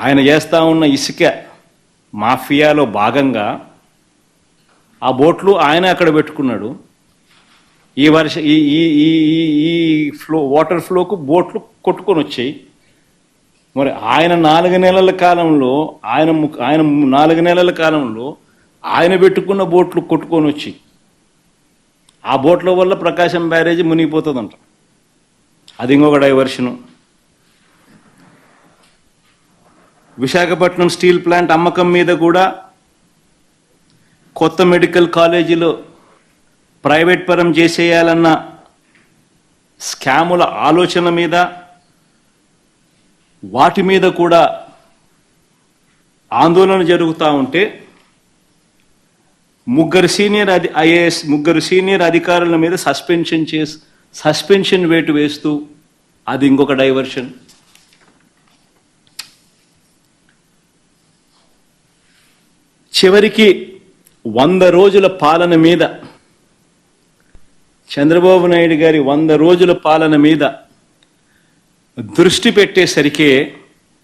ఆయన చేస్తూ ఉన్న ఇసుక మాఫియాలో భాగంగా ఆ బోట్లు ఆయన అక్కడ పెట్టుకున్నాడు. ఈ వర్ష ఈ ఈ ఈ ఈ ఫ్లో వాటర్ ఫ్లోకు బోట్లు కొట్టుకొని వచ్చాయి. మరి ఆయన 4 నెలల కాలంలో ఆయన 4 నెలల కాలంలో ఆయన పెట్టుకున్న బోట్లు కొట్టుకొని వచ్చి ఆ బోట్ల వల్ల ప్రకాశం బ్యారేజీ మునిగిపోతుందంట. అది ఇంకొక డైవర్షను. విశాఖపట్నం స్టీల్ ప్లాంట్ అమ్మకం మీద కూడా కొత్త మెడికల్ కాలేజీలో ప్రైవేట్ పరం చేసేయాలన్న స్కాముల ఆలోచన మీద వాటి మీద కూడా ఆందోళన జరుగుతూ ఉంటే ముగ్గురు సీనియర్ అధికారుల మీద సస్పెన్షన్ వేటు వేస్తూ అది ఇంకొక డైవర్షన్. చివరికి 100 రోజుల పాలన మీద చంద్రబాబు నాయుడు గారి 100 రోజుల పాలన మీద దృష్టి పెట్టేసరికి